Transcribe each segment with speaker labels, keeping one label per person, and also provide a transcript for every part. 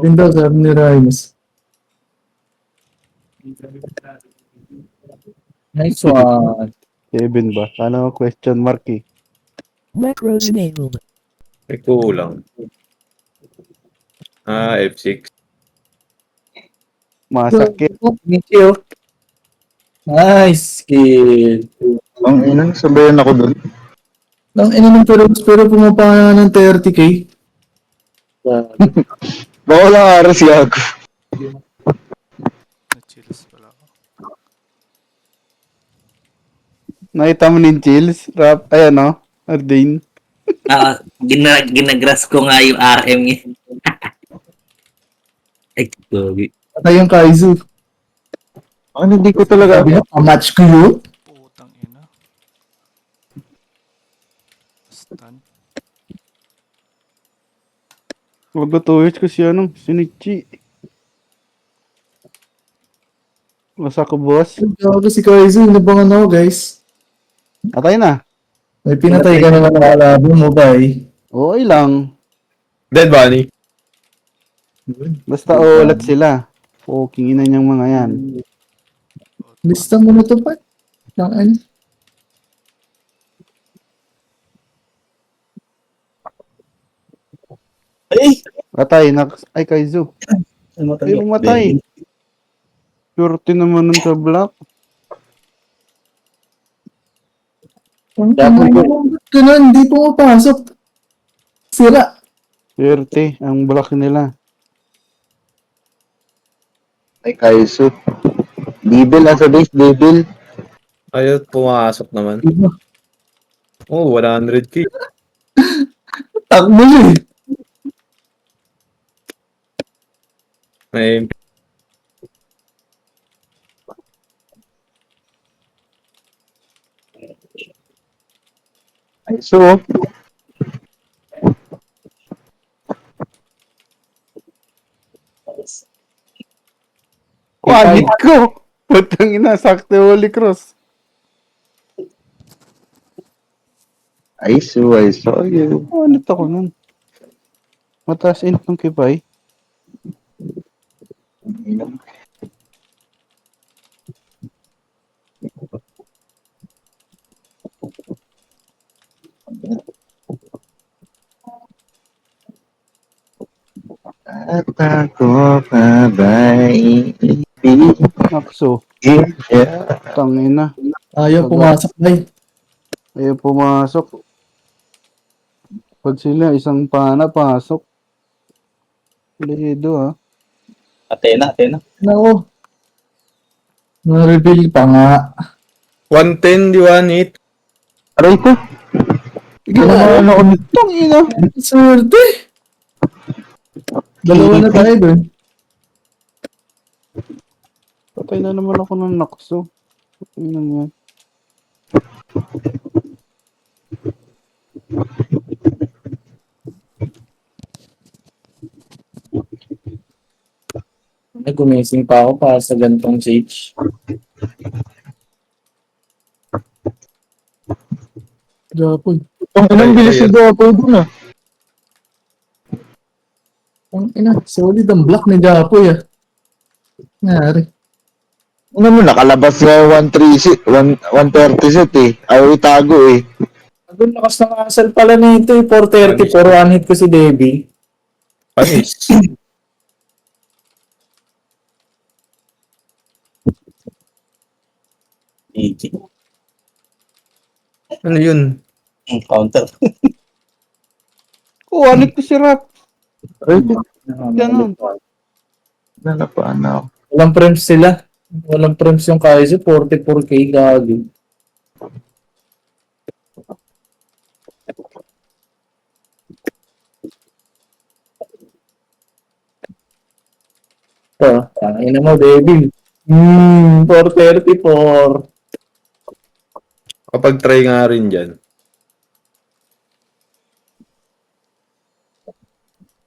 Speaker 1: Kevin daw, sabi ni Rhymes. Nice one.
Speaker 2: Kevin ba? Ano question mark eh?
Speaker 3: Macro enabled.
Speaker 4: May kulang. F6.
Speaker 2: Masakit.
Speaker 1: Nicho. Nice kill.
Speaker 5: Ang ina, sabayan ako dun.
Speaker 1: Nang ina ng pero pumapana ng 30k.
Speaker 5: Baka walang aras yag.
Speaker 6: Na-chills pala ako.
Speaker 2: Nakita mo nin chills? Rap, ay ano? Ardane.
Speaker 7: Ginagras ko nga yung RM niya. Ay, gogi.
Speaker 1: Patay yung Kaizu.
Speaker 5: Ano, hindi ko talaga.
Speaker 1: Sabi niya, match ko yun.
Speaker 6: Putang ina. Stun.
Speaker 2: Magatuhit ko siya nung sinichi. Masa ko boss.
Speaker 1: Gago si Kaizu, nabangan ako guys.
Speaker 2: Atay na.
Speaker 1: May pinatay ka naman ng kalabo mo ba eh.
Speaker 2: Okay lang.
Speaker 4: Dead Bunny.
Speaker 2: Basta ulat sila. Fucking ina niyang mga yan.
Speaker 1: Lista mo na to pa. Nang ano.
Speaker 2: Atay, ay Kaizu. Ay, umatay. Purty naman nun sa block.
Speaker 1: Ganun, hindi pumapasok. Sira.
Speaker 2: Purty, ang block nila.
Speaker 5: Ay, Kaiso. Devil, asa base, Devil.
Speaker 4: Ayaw, pumasok naman. Oh, 100k.
Speaker 1: Takbo siya eh.
Speaker 4: May
Speaker 5: Kaiso.
Speaker 2: Qualit ko! Putang ina, sakto Holy Cross.
Speaker 5: Kaiso, I saw you.
Speaker 2: Qualit ako nun. Mataas int ng kipay.
Speaker 5: At ako pa ba'y ibig?
Speaker 2: Nakso.
Speaker 5: Yeah.
Speaker 2: Tangina.
Speaker 1: Ayaw pumasok na eh.
Speaker 2: Ayaw pumasok. Pag sila isang pana, pasok. Lido ha.
Speaker 5: Atena.
Speaker 1: Nako. Na-reveal pa nga.
Speaker 4: 110, di 1 hit.
Speaker 5: Aray ko.
Speaker 1: Ginawa ako nito.
Speaker 2: Tangina.
Speaker 1: Swerte. Dalawa na tayo dun.
Speaker 2: Patay na naman ako ng nakso. Tingnan mo yan.
Speaker 1: Gumising pa ako para sa gantong stage. Japon.
Speaker 5: Ang inang bilis si Gapo dun ah.
Speaker 1: Ang ina, solid ang block ni Japoy ah. Nari.
Speaker 5: Ano mo, nakalabas na 130 set eh. Ayaw itago eh.
Speaker 1: Agad lakas ng asal pala nito eh. 434, one hit ko si Debbie.
Speaker 4: Panis. Ano yun?
Speaker 7: Counter.
Speaker 2: Qualit ko si Rap.
Speaker 5: Aray ko.
Speaker 2: Ganun.
Speaker 5: Nanapaan na ako.
Speaker 1: Walang frames sila. Walang frames yung Kaizo, 44k gagi. Tangina mo, Devil. 434.
Speaker 4: Kapag try nga rin dyan.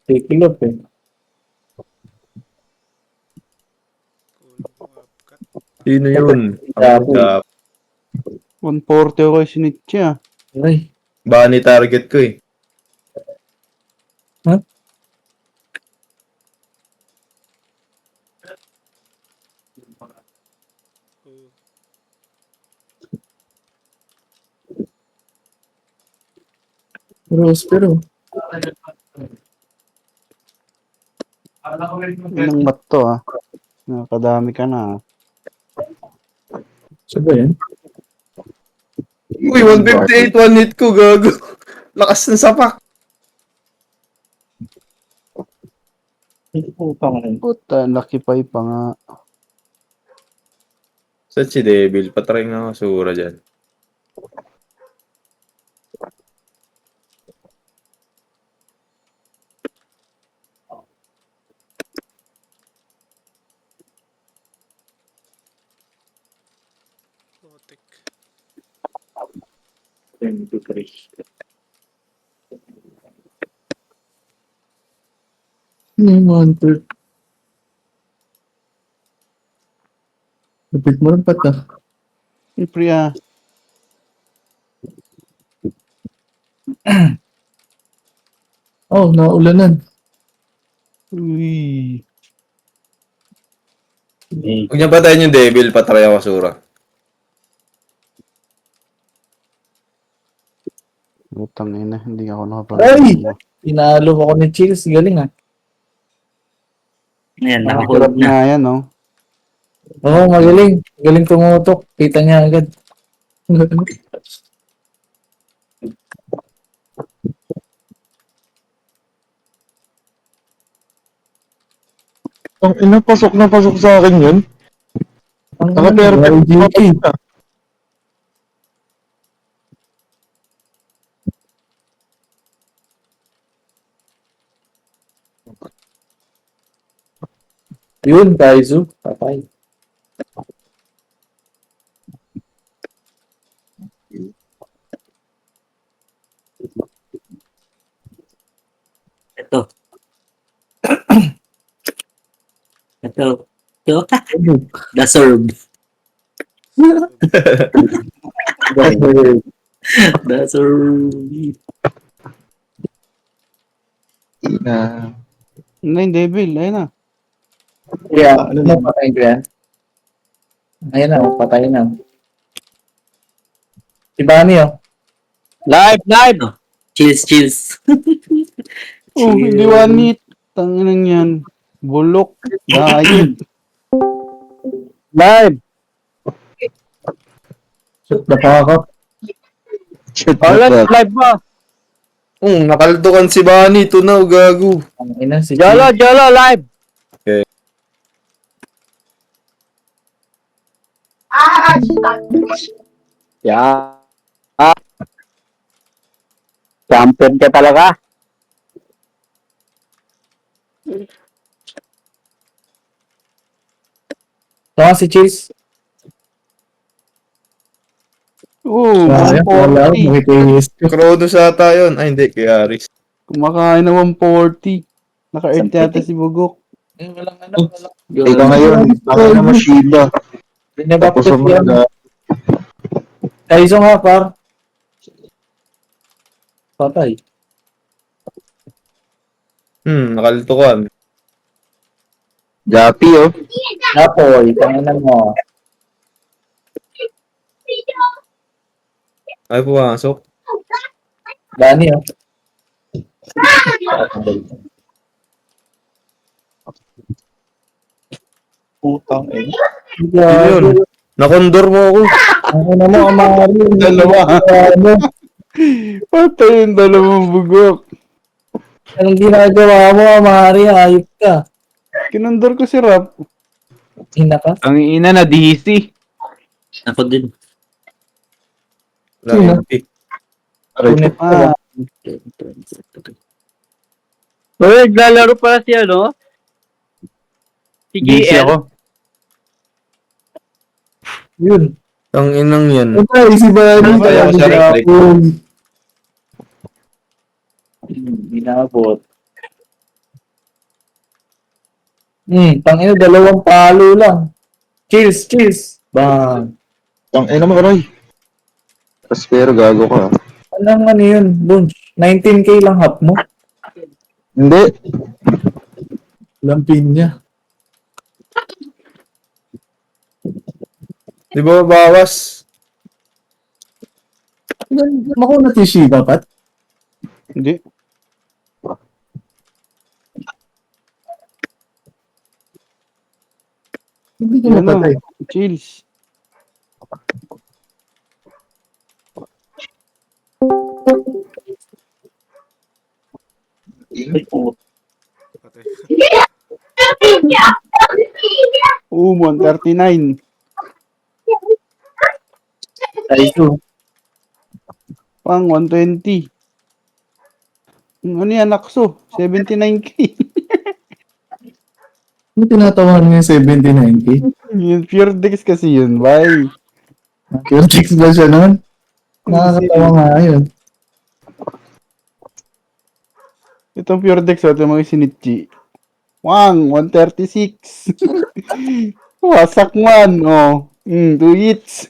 Speaker 1: Tikilop eh.
Speaker 6: Kulang ko upcut.
Speaker 4: Sino yun?
Speaker 1: Japo.
Speaker 4: Japo.
Speaker 2: 140 ako kay Sinichi ah.
Speaker 1: Ay,
Speaker 4: Bunny target ko eh.
Speaker 6: Oh,
Speaker 1: Prospero.
Speaker 2: Ilang mat to ah. Nakadami ka na.
Speaker 1: Saan ba yan?
Speaker 4: Uy, 158, one hit ko, gago. Lakas ng sapak.
Speaker 2: Puta, laki pa nga.
Speaker 4: Saan si Devil? Patry nga kasura dyan.
Speaker 6: putik.
Speaker 1: 23. Hunter. Lapit mo rin pata.
Speaker 2: Siyempre ah.
Speaker 1: Oh, naulanan.
Speaker 2: Uy.
Speaker 4: Huwag niya patayin yung Devil, patry ako kasura.
Speaker 2: Utang ina, hindi ako
Speaker 1: Ay!
Speaker 2: nakapag-
Speaker 1: Pinalo ako ni Chills. Galing ah.
Speaker 7: Ayan,
Speaker 2: Hirap
Speaker 7: nakahold na.
Speaker 2: nga yan, no?
Speaker 1: Oo, magaling. Galing tumutok. Kita niya agad.
Speaker 5: Ang ina, pasok na pasok sa akin yun.
Speaker 1: Ang
Speaker 5: Naka-perfect.
Speaker 1: YGK. Yun, Kaizu. Patay.
Speaker 7: Ito. Ito. Ito. The Serb. The Serb.
Speaker 5: Ina.
Speaker 2: Ano yung devil? Ayun na.
Speaker 1: Kaya, ano na patay ko yan? Ayan na, patay na. Si Bani, oh.
Speaker 2: Live!
Speaker 7: Chills, chills.
Speaker 2: Oh, hindi one hit. Tanginang yan. Bulok. Dahil. Live!
Speaker 1: Shoot the fuck up.
Speaker 5: Shit,
Speaker 2: Live ba?
Speaker 4: Nakaldukan si Bunny, tunaw, gago.
Speaker 1: Ang ina, si
Speaker 2: Jolo, live! Yeah. Champion ka talaga.
Speaker 1: Tama si Chills.
Speaker 2: Oo,
Speaker 1: Wala,
Speaker 2: 140.
Speaker 1: makikinis.
Speaker 4: Kronos ata yun. Ay, hindi, kay Aris.
Speaker 2: Kumakain na 140. Naka-earth yata si Bugok.
Speaker 1: Walang ano, walang.
Speaker 5: Ika ngayon, ang ina mo Sheila. Tapos
Speaker 1: Binabakit yan.
Speaker 5: mga
Speaker 1: Kaizo nga, par. Patay.
Speaker 4: Nakaldukan.
Speaker 5: Japi, oh.
Speaker 1: Napoy, tanginan mo.
Speaker 4: Ay, pumasok.
Speaker 1: Bani, oh. Putang eh.
Speaker 4: Yun. Nakondor mo ako.
Speaker 1: Ano na mo, Amari.
Speaker 2: Dalawa.
Speaker 1: Ano?
Speaker 2: Patay yung dalawang Bugok.
Speaker 1: Anong ginagawa mo, Amari? Ayop ka.
Speaker 2: Kinundor ko si Rap.
Speaker 1: Ina ka?
Speaker 2: Ang ina na DC.
Speaker 7: Ako din.
Speaker 4: Wala yung pick.
Speaker 1: Tunit
Speaker 2: Ah.
Speaker 1: ko.
Speaker 8: Uy, naglalaro pala si ano? Si
Speaker 2: DC
Speaker 8: GL.
Speaker 2: ako.
Speaker 1: Yun.
Speaker 4: Ang inang yan.
Speaker 1: Patay si Bani.
Speaker 4: Kaya ako sa reflect.
Speaker 1: Binabot. Tangina, dalawang palo lang. Cheers. Bang.
Speaker 5: Ang ina mo, Roy. Pero gago ka.
Speaker 1: Anong ano yun, Bunch? 19k lang hap mo.
Speaker 5: Hindi.
Speaker 1: Lampin niya.
Speaker 4: Di ba bawas?
Speaker 1: Makunat yung Shiba, Pat.
Speaker 2: Hindi.
Speaker 1: Hindi ko
Speaker 2: Yan
Speaker 1: napatay.
Speaker 2: na. Chills.
Speaker 6: Patay.
Speaker 2: 139.
Speaker 1: Ayun.
Speaker 2: Pang 120. Ano yan, Nakso? 79k.
Speaker 1: Ano tinatawan mo yung 79K?
Speaker 2: Yung pure dex kasi yun, bye.
Speaker 1: Pure chicks ba siya nun? Nakakatawa nga yun.
Speaker 2: Itong pure dex, ito mga sinitchi. Wang, 136. Wasak man, oh. 2 hits.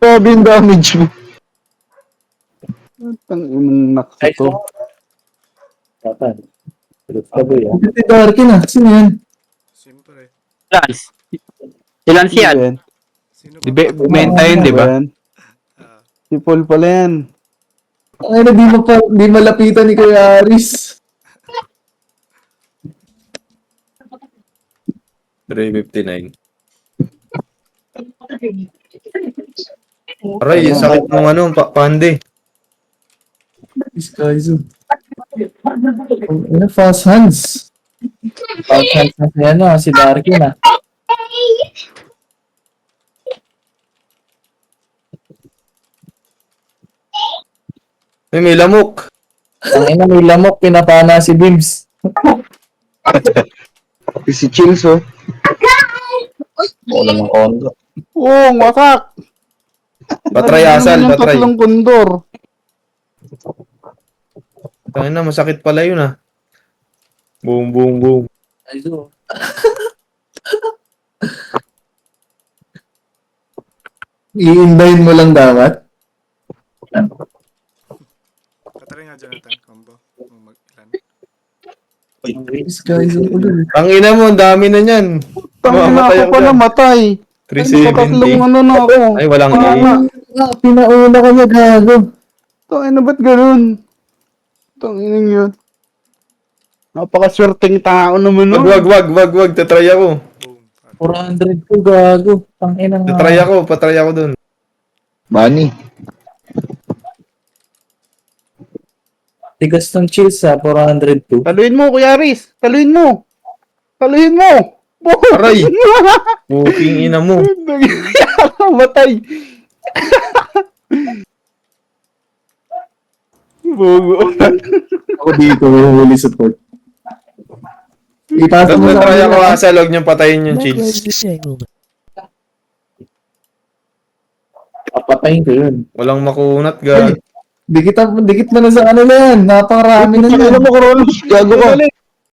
Speaker 5: Grabe yung damage mo.
Speaker 2: Tang Nakso to.
Speaker 1: Patan. Si Darkin ah. Sino yan?
Speaker 6: Siyempre.
Speaker 8: Lance. Si Lance yan.
Speaker 2: Yan.
Speaker 6: Sino
Speaker 2: Di
Speaker 6: ba?
Speaker 2: ba, menta yun, di ba?
Speaker 6: Ah,
Speaker 2: Si Paul pala yan.
Speaker 1: Ay na, di malapitan ni Kuya Aris.
Speaker 4: 359. Aray, yung sakit ng ano, pande.
Speaker 1: Iskaizo. Ano, fast hands. Fast hands na si ano, si Darkin ah.
Speaker 4: May lamok.
Speaker 1: Ang ina may lamok, pinapana si Bibs.
Speaker 5: Si Chills, oh.
Speaker 1: Wala ng kondo.
Speaker 2: Oo, wasak!
Speaker 4: Patray asal,
Speaker 2: Yung
Speaker 4: patray.
Speaker 2: tatlong kondor.
Speaker 4: Tangin na, masakit pala yun ah. Boom, boom, boom.
Speaker 1: Ayun. I-inbayin mo lang dapat.
Speaker 6: patry nga Jonathan, combo. Kung mag-ilan.
Speaker 1: Iskaizo ko dun.
Speaker 4: Ang ina mo, ang dami na niyan.
Speaker 2: Tangina
Speaker 4: Mamamatay
Speaker 2: ako
Speaker 4: ako
Speaker 2: pala
Speaker 4: dyan.
Speaker 2: matay. Tatlong
Speaker 4: 370.
Speaker 2: ano na ako.
Speaker 4: Ay, walang A.
Speaker 1: Ah, pinauna ka niya, gago.
Speaker 2: Tangina ba't ganun? Tangina yun. Napakaswerteng tao naman nun.
Speaker 4: Wag. Tatry ako.
Speaker 6: Boom.
Speaker 1: 400 ko, gago. Tangina nga.
Speaker 4: Patry ako dun.
Speaker 5: Money.
Speaker 1: Tigas ng chills ha, 402.
Speaker 2: Taluin mo, Kuya Aris. Taluin mo. Taluin mo.
Speaker 4: Aray! Puking ina mo.
Speaker 2: Matay. Bogo.
Speaker 1: Ako dito, huli support. Ipasa mo sa
Speaker 4: Tatry ako
Speaker 1: kanila.
Speaker 4: asal, huwag niyong patayin yung
Speaker 3: Macro
Speaker 4: chills.
Speaker 3: disabled.
Speaker 1: Papatayin ko yun.
Speaker 4: Walang makunat,
Speaker 1: Ay,
Speaker 4: gag.
Speaker 1: dikit mo na sa kanila yan. Napakarami na yan.
Speaker 5: Ano mo, Kronos? Gago ka.